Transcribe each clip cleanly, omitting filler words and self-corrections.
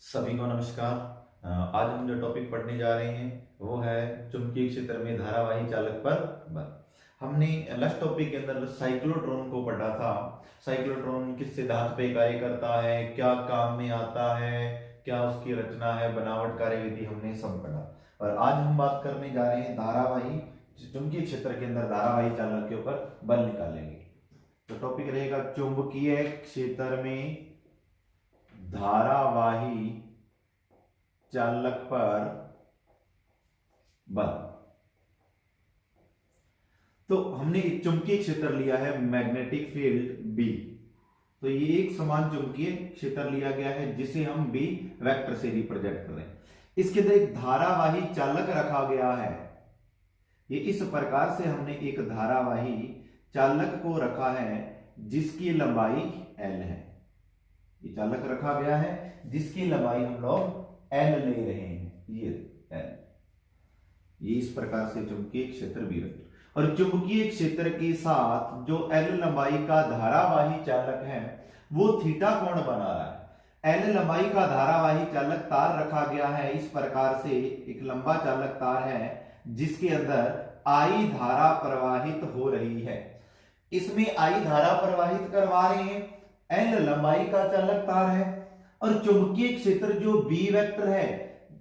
सभी को नमस्कार। आज हम जो टॉपिक पढ़ने जा रहे हैं वो है चुंबकीय क्षेत्र में धारावाही चालक पर बल। हमने लास्ट टॉपिक के अंदर साइक्लोट्रॉन को पढ़ा था। साइक्लोट्रॉन किस सिद्धांत पे कार्य करता है, क्या काम में आता है, क्या उसकी रचना है, बनावट, कार्यविधि, हमने सब पढ़ा। और आज हम बात करने जा रहे हैं धारावाही चुंबकीय क्षेत्र के अंदर धारावाही चालक के ऊपर बल निकालेंगे। तो टॉपिक रहेगा चुंबकीय क्षेत्र में धारावाही चालक पर बल। तो हमने एक चुंबकीय क्षेत्र लिया है मैग्नेटिक फील्ड बी। तो ये एक समान चुंबकीय क्षेत्र लिया गया है जिसे हम बी वेक्टर से रिप्रेजेंट कर रहे हैं। इसके अंदर एक धारावाही चालक रखा गया है। ये इस प्रकार से हमने एक धारावाही चालक को रखा है जिसकी लंबाई एल है। ये चालक रखा गया है जिसकी लंबाई हम लोग एल ले रहे हैं, ये एल। ये इस प्रकार से चुंबकीय क्षेत्र भी रखते। और चुंबकीय क्षेत्र के साथ जो एल लंबाई का धारावाही चालक है वो थीटा कोण बना रहा है। एल लंबाई का धारावाही चालक तार रखा गया है इस प्रकार से, एक लंबा चालक तार है जिसके अंदर आई धारा प्रवाहित हो रही है। इसमें आई धारा प्रवाहित करवा रहे हैं, एल लंबाई का चालक तार है और चुंबकीय क्षेत्र जो बी वेक्टर है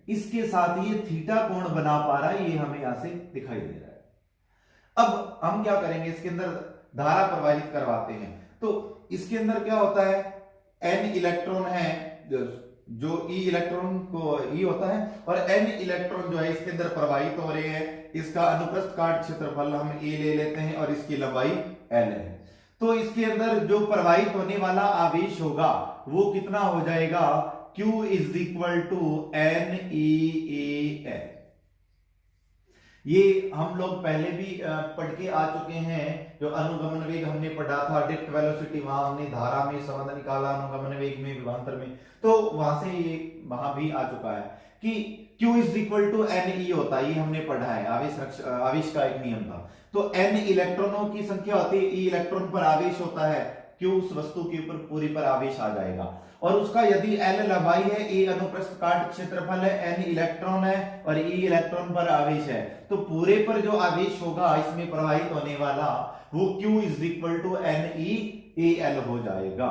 इसके साथ ये थीटा कोण बना पा रहा है। ये हमें यहां से दिखाई दे रहा है। अब हम क्या करेंगे, इसके अंदर धारा प्रवाहित करवाते हैं। तो इसके अंदर क्या होता है, एन इलेक्ट्रॉन है, जो ई इलेक्ट्रॉन को ई होता है और एन इलेक्ट्रॉन जो है इसके अंदर प्रवाहित हो रहे हैं। इसका अनुप्रस्थ काट क्षेत्रफल हम ए ले लेते हैं और इसकी लंबाई एल है। तो इसके अंदर जो प्रवाहित होने वाला आवेश होगा वो कितना हो जाएगा, Q is equal to N E A L. ये हम लोग पहले भी पढ़ के आ चुके हैं। जो अनुगमन वेग हमने पढ़ा था, ड्रिफ्ट वेलोसिटी, वहां हमने धारा में संबंध निकाला, अनुगमन वेग में, विभवांतर में। तो वहां से ये वहां भी आ चुका है कि Q is equal to N E होता है। ये हमने पढ़ा है, आवेश का एक नियम था। तो एन इलेक्ट्रॉनों की संख्या होती है, ई इलेक्ट्रॉन पर आवेश होता है, Q उस वस्तु के ऊपर पूरी पर आवेश आ जाएगा। और उसका यदि एल लंबाई है, ए अनुप्रस्थ काट क्षेत्रफल है, एन इलेक्ट्रॉन है और ई इलेक्ट्रॉन पर आवेश है, तो पूरे पर जो आवेश होगा इसमें प्रवाहित होने वाला वो Q is equal to N E A L हो जाएगा।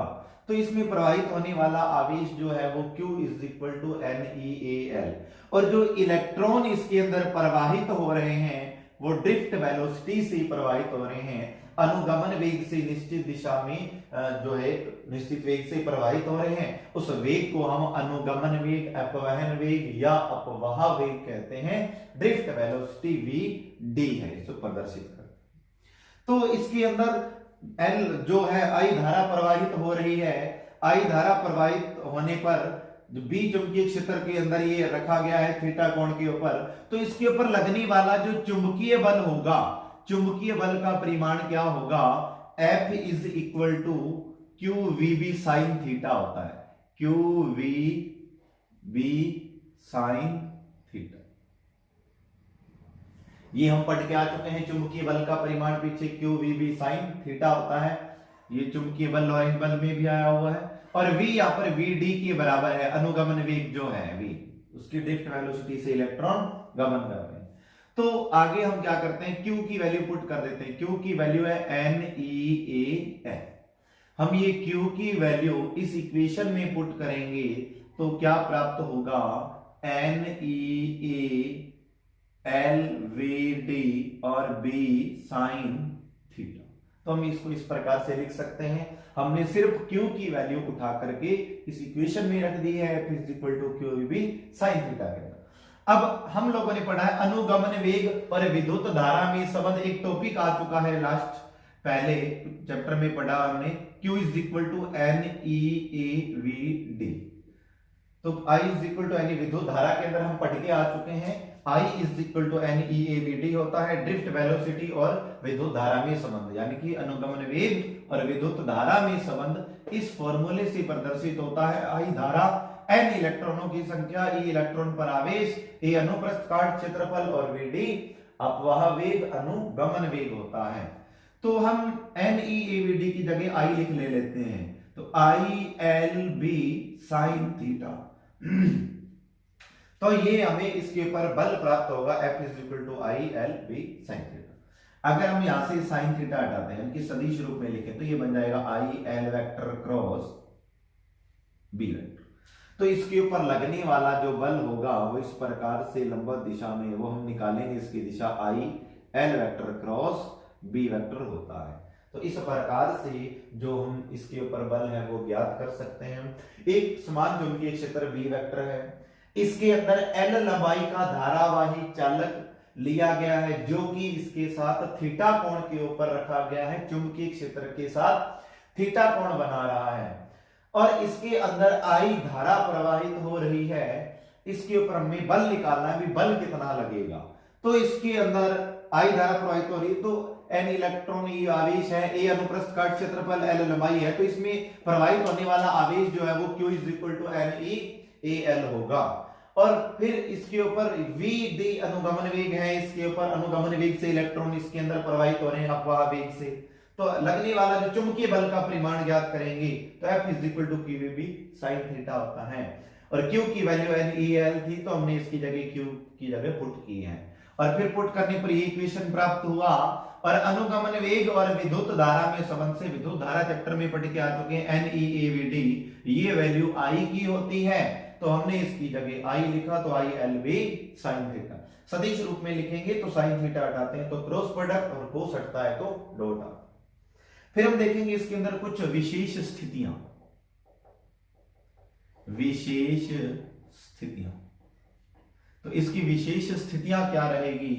तो इसमें प्रवाहित होने वाला आवेश जो है वो Q is equal to N E A L. और जो इलेक्ट्रॉन इसके अंदर प्रवाहित हो रहे हैं वो ड्रिफ्ट वेलोसिटी से प्रवाहित हो रहे हैं, अनुगमन वेग से निश्चित दिशा में जो है निश्चित वेग से प्रवाहित हो रहे हैं। उस वेग को हम अनुगमन वेग, अपवहन वेग या अपवाह वेग कहते हैं। ड्रिफ्ट वेलोसिटी वी डी है, इसको प्रदर्शित करते हैं। तो इसके अंदर एल जो है आई धारा प्रवाहित हो रही है। आई धारा प्रवाहित होने पर जो बी चुंबकीय क्षेत्र के अंदर ये रखा गया है थीटा कोण के ऊपर, तो इसके ऊपर लगने वाला जो चुंबकीय बल होगा, चुंबकीय बल का परिमाण क्या होगा, F is equal to Q V B sine theta होता है। Q V B sine theta, ये हम पढ़ के आ चुके हैं। चुंबकीय बल का परिमाण पीछे Q V B sine theta होता है। ये चुंबकीय बल लॉरेंट बल में भी आया हुआ है। और v यहां पर वी डी के बराबर है, अनुगमन वेग जो है v, उसकी ड्रिफ्ट वेलोसिटी से इलेक्ट्रॉन गमन कर रहे हैं। तो आगे हम क्या करते हैं, q की वैल्यू पुट कर देते हैं। q की वैल्यू है एन ई ए एल। हम ये q की वैल्यू इस इक्वेशन में पुट करेंगे तो क्या प्राप्त होगा, N E A L V D और b साइन थीटा। तो हम इसको इस प्रकार से लिख सकते हैं। हमने सिर्फ Q की वैल्यू उठा करके इस इक्वेशन में रख दी है, F is equal to Q V sine theta के अंदर। अब हम लोगों ने पढ़ा है अनुगमन वेग और विद्युत धारा में संबंध। एक टॉपिक आ चुका है लास्ट, पहले चैप्टर में पढ़ा हमने, Q is equal to N E A V D. तो I is equal to N, विद्युत धारा के अंदर हम पढ़ के आ चुके हैं, I is equal to N E A V D होता है ड्रिफ्ट वेलोसिटी और विद्युत धारा में संबंध, यानी कि अनुगमन वेग और विद्युत धारा में संबंध इस फॉर्मूले से प्रदर्शित होता है। I धारा, n इलेक्ट्रॉनों की संख्या, E इलेक्ट्रॉन पर आवेश, A अनुप्रस्थ काट क्षेत्रफल और वी डी अपवाह वेग, अनुगमन वेग होता है। तो हम N E A V D की जगह I लिख ले लेते हैं। तो I L B sine theta, तो ये हमें इसके ऊपर बल प्राप्त होगा F is equal to I L B sine theta. अगर हम यहां से साइन थीटा हटाते हैं, इनकी सदिश रूप में लिखें, तो ये बन जाएगा I L vector cross B vector. तो इसके ऊपर लगने वाला जो बल होगा वो इस प्रकार से लंबवत दिशा में, वो हम निकालेंगे, इसकी दिशा I L vector cross B vector होता है। तो इस प्रकार से जो हम इसके ऊपर बल है वो ज्ञात कर सकते हैं। एक समान चुंबकीय क्षेत्र बी वेक्टर है, इसके अंदर एल लंबाई का धारावाही चालक लिया गया है जो कि इसके साथ थीटा कोण के ऊपर रखा गया है, चुंबकीय क्षेत्र के साथ थीटा कोण बना रहा है, और इसके अंदर आई धारा प्रवाहित हो रही है। इसके ऊपर हमें बल निकालना है, भी बल कितना लगेगा। तो इसके अंदर आई धारा प्रवाहित हो रही है, तो एन इलेक्ट्रॉन ये आवेश है, ए अनुप्रस्थ काट क्षेत्रफल, एल लंबाई है, तो इसमें प्रवाहित होने वाला आवेश जो है वो Q is equal to N E A L होगा। और फिर इसके ऊपर v d अनुगमन वेग है, इसके ऊपर अनुगमन वेग से इलेक्ट्रॉन इसके अंदर प्रवाहित हो रहे हैं अपवाह वेग से। तो लगने वाला जो चुंबकीय बल का परिमाण ज्ञात करेंगे, तो F is equal to Q B sine theta होता है। और Q की वैल्यू एन ई एल थी, तो हमने इसकी जगह Q की जगह पुट की है, और फिर पुट करने पर ये इक्वेशन प्राप्त हुआ। और अनुगमन वेग और विद्युत धारा में संबंध से, विद्युत धारा चैप्टर में पढ़ के आ चुके हैं, N E A V D, ये वैल्यू आई की होती है, तो हमने इसकी जगह आई लिखा, तो I L B sine theta. सदिश रूप में लिखेंगे तो साइन थीटा हटाते हैं तो क्रॉस प्रोडक्ट, और कोस हटता है तो डॉट आता। फिर हम देखेंगे इसके अंदर कुछ विशेष स्थितियां, विशेष स्थितियां। तो इसकी विशेष स्थितियां क्या रहेगी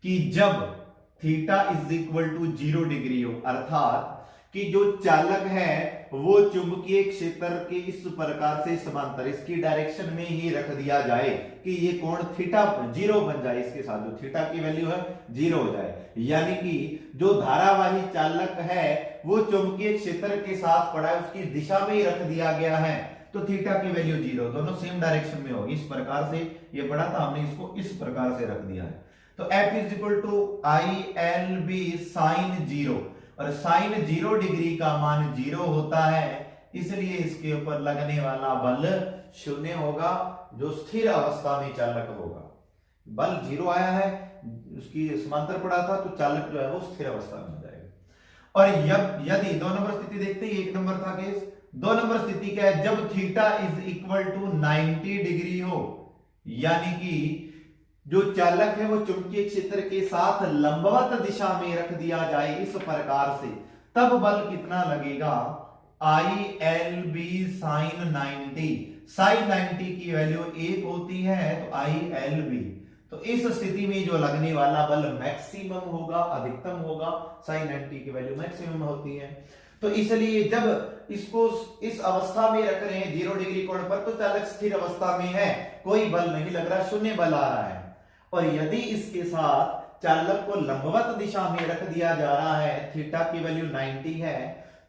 कि जब theta is equal to 0 degree हो, अर्थात कि जो चालक है वो चुंबकीय क्षेत्र के इस प्रकार से समांतर इसकी डायरेक्शन में ही रख दिया जाए कि ये कोण थीटा 0 बन जाए, इसके साथ जो थीटा की वैल्यू है 0 हो जाए। यानी कि जो धारावाही चालक है वो चुंबकीय क्षेत्र के साथ पड़ा है, उसकी दिशा में ही रख दिया गया है, तो थीटा की वैल्यू 0, दोनों सेम डायरेक्शन में होगी। इस प्रकार से ये पड़ा था, हमने इसको इस प्रकार से रख दिया है। तो F is equal to I L B sine 0, और साइन 0 डिग्री का मान 0 होता है, इसलिए इसके ऊपर लगने वाला बल 0 होगा, जो स्थिर अवस्था में चालक होगा। बल 0 आया है, उसकी समांतर पड़ा था, तो चालक जो है वो स्थिर अवस्था में हो जाएगा। और यदि 2 नंबर स्थिति देखते हैं, 1 नंबर था केस, 2 नंबर स्थिति क्या है, जब theta is equal to 90 degree हो, यानी कि जो चालक है वो चुंबकीय क्षेत्र के साथ लंबवत दिशा में रख दिया जाए इस प्रकार से, तब बल कितना लगेगा, I L B sine 90। Sine 90 की वैल्यू 1 होती है, तो आई एल बी, तो इस स्थिति में जो लगने वाला बल मैक्सिमम होगा, अधिकतम होगा। साइन 90 की वैल्यू मैक्सिमम होती है, तो इसलिए जब इसको इस अवस्था में रख रहे हैं 0 डिग्री कोण पर, तो चालक स्थिर अवस्था में है, कोई बल नहीं लग रहा, शून्य बल आ रहा है। और यदि इसके साथ चालक को लंबवत दिशा में रख दिया जा रहा है, थीटा की वैल्यू 90 है,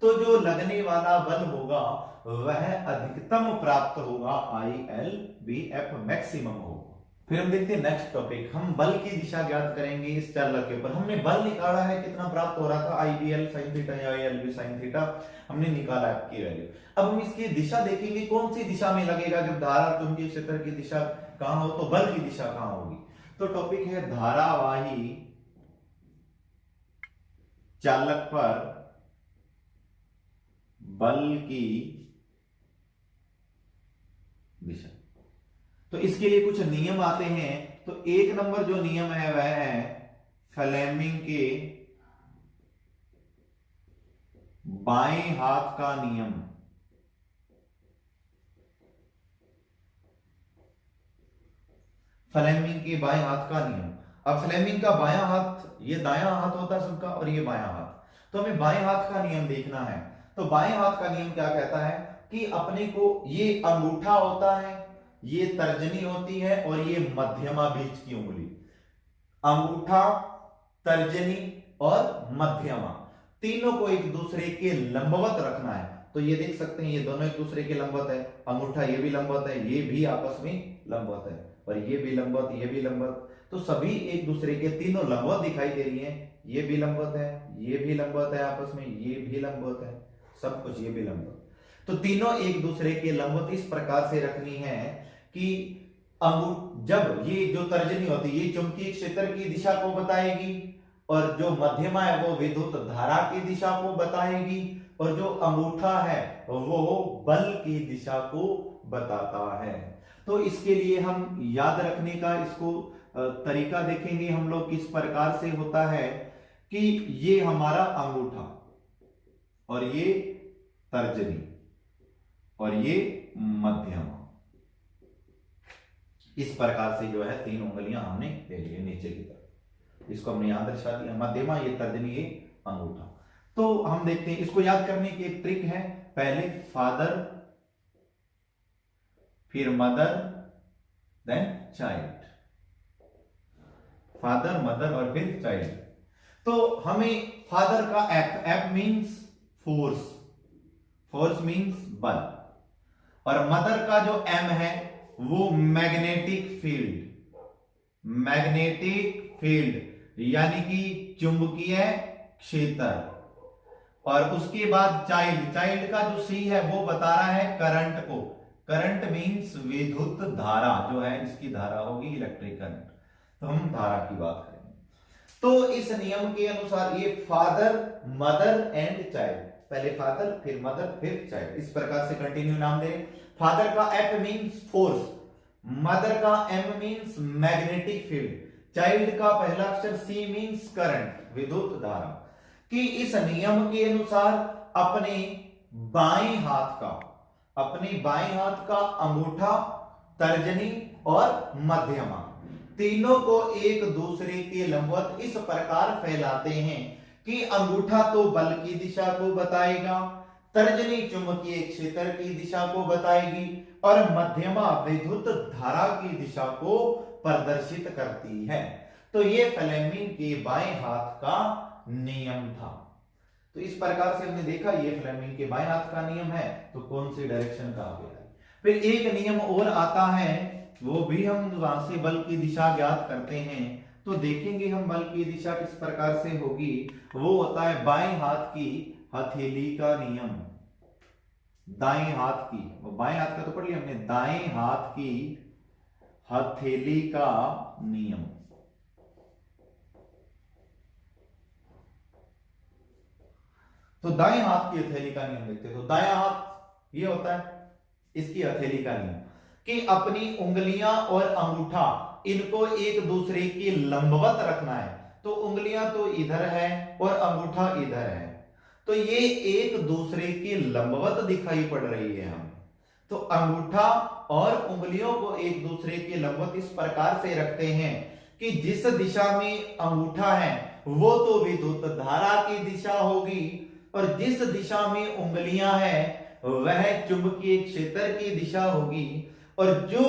तो जो लगने वाला बल होगा वह अधिकतम प्राप्त होगा, I L B F maximum होगा। फिर हम देखते हैं नेक्स्ट टॉपिक, हम बल की दिशा ज्ञात करेंगे इस चालक के ऊपर। हमने बल निकाला है, कितना प्राप्त हो रहा था, I B L sine theta या I L B sine theta, हमने निकाला है की वैल्यू। अब हम इसकी दिशा देखेंगे, कौन सी दिशा में लगेगा, जब धारा चुंबकीय क्षेत्र की दिशा कहां हो, तो बल की दिशा कहां होगी। तो टॉपिक है धारावाही चालक पर बल की दिशा। तो इसके लिए कुछ नियम आते हैं। तो 1 नंबर जो नियम है वह है फ्लेमिंग के बाएं हाथ का नियम। फ्लेमिंग के बाएं हाथ का नियम। अब फ्लेमिंग का बायां हाथ, ये दायां हाथ होता है सबका, और ये बायां हाथ, तो हमें बाएं हाथ का नियम देखना है। तो बाएं हाथ का नियम क्या कहता है कि अपने को ये अंगूठा होता है, ये तर्जनी होती है, और ये मध्यमा बीच की उंगली, अंगूठा, तर्जनी और मध्यमा, तीनों को एक दूसरे के लंबवत रखना है। तो ये देख सकते हैं, ये दोनों एक दूसरे के लंबवत है, अंगूठा ये भी लंबवत है, ये भी आपस में लंबवत है, और ये भी लंबवत, ये भी लंबवत, तो सभी एक दूसरे के तीनों लंबवत दिखाई दे रही हैं। ये भी लंबवत है, ये भी लंबवत है आपस में, ये भी लंबवत है, सब कुछ ये भी लंबवत। तो तीनों एक दूसरे के लंबवत इस प्रकार से रखनी है कि जब ये जो तर्जनी होती है ये चुंबकीय क्षेत्र की दिशा को बताएगी, और जो मध्यमा है वो विद्युत धारा की दिशा को बताएगी, और जो अंगूठा है वो बल की दिशा को बताता है। तो इसके लिए हम याद रखने का इसको तरीका देखेंगे हम लोग किस प्रकार से होता है कि ये हमारा अंगूठा और ये तर्जनी और ये मध्यमा, इस प्रकार से जो है तीन उंगलियां हमने ले ली नीचे की तरफ, इसको हमने यहां दर्शा दिया, मध्यमा, ये तर्जनी, ये अंगूठा। तो हम देखते हैं इसको याद करने की एक ट्रिक है, पहले फादर फिर mother then child, father mother और फिर चाइल्ड। तो हमें फादर का F means force, force means बल, और मदर का जो एम है वो मैग्नेटिक फील्ड, मैग्नेटिक फील्ड यानी कि चुंबकीय क्षेत्र, और उसके बाद चाइल्ड, चाइल्ड का जो सी है वो बता रहा है करंट को, करंट मींस विद्युत धारा जो है इसकी धारा होगी इलेक्ट्रिक करंट, तो हम धारा की बात करेंगे। तो इस नियम के अनुसार ये फादर मदर एंड चाइल्ड, पहले फादर फिर मदर फिर चाइल्ड, इस प्रकार से कंटिन्यू नाम दे। फादर का एफ मींस फोर्स, मदर का M means magnetic field, child का पहला अक्षर सी मींस करंट विद्युत धारा। कि इस नियम के अनुसार अपने बाएं हाथ का, अपने बाएं हाथ का अंगूठा, तर्जनी और मध्यमा तीनों को एक दूसरे के लंबवत इस प्रकार फैलाते हैं कि अंगूठा तो बल की दिशा को बताएगा, तर्जनी चुंबकीय क्षेत्र की दिशा को बताएगी, और मध्यमा विद्युत धारा की दिशा को प्रदर्शित करती है। तो ये फ्लेमिंग के बाएं हाथ का नियम था। तो इस प्रकार से हमने देखा ये फ्लेमिंग के बाएं हाथ का नियम है, तो कौन सी डायरेक्शन का हो गया। फिर एक नियम और आता है, वो भी हम वहां से बल की दिशा ज्ञात करते हैं। तो देखेंगे हम बल की दिशा किस प्रकार से होगी, वो होता है बाएं हाथ की हथेली का नियम, दाएं हाथ की, वो बाएं हाथ का तो पढ़ लिया हमने, दाएं हाथ की हथेली का नियम। तो दाएं हाथ की हथेली का नियम देखते हैं। तो दायां हाथ ये होता है इसकी हथेली का नियम कि अपनी उंगलियां और अंगूठा इनको एक दूसरे के लंबवत रखना है। तो उंगलियां तो इधर है और अंगूठा इधर है, तो ये एक दूसरे के लंबवत दिखाई पड़ रही है हमें। तो अंगूठा और उंगलियों को एक दूसरे के लंबवत इस प्रकार से रखते हैं कि जिस दिशा में अंगूठा है वो तो विद्युत धारा की दिशा होगी, और जिस दिशा में उंगलियां हैं वह चुंबकीय क्षेत्र की दिशा होगी, और जो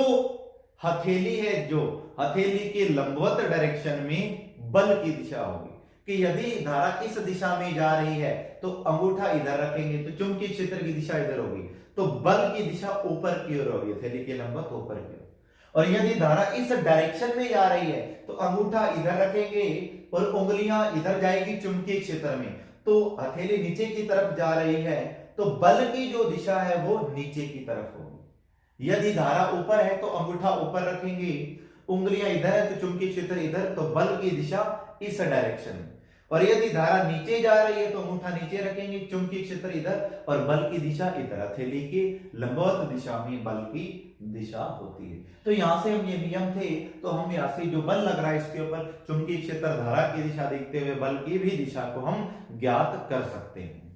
हथेली है जो हथेली के लंबवत डायरेक्शन में बल की दिशा होगी। कि यदि धारा इस दिशा में जा रही है तो अंगूठा इधर रखेंगे तो चुंबकीय क्षेत्र की दिशा इधर होगी, तो बल की दिशा ऊपर की ओर होगी, हथेली के लंबवत ऊपर की ओर। और यदि धारा इस डायरेक्शन में जा रही है तो अंगूठा इधर रखेंगे और उंगलियां इधर जाएगी चुंबकीय क्षेत्र में, तो हथेली नीचे की तरफ जा रही है तो बल की जो दिशा है वो नीचे की तरफ होगी। यदि धारा ऊपर है तो अंगूठा ऊपर रखेंगे, उंगलियां इधर है तो चुंबकीय क्षेत्र इधर, तो बल की दिशा इस डायरेक्शन में। और यदि धारा नीचे जा रही है तो अंगूठा नीचे रखेंगे, चुंबकीय क्षेत्र इधर और बल की दिशा इधर, हथेली के लंबवत दिशा में बल की दिशा होती है। तो यहां से हम ये नियम थे, तो हम यहां से जो बल लग रहा है इसके ऊपर चुंबकीय क्षेत्र धारा की दिशा देखते हुए बल की भी दिशा को हम ज्ञात कर सकते हैं।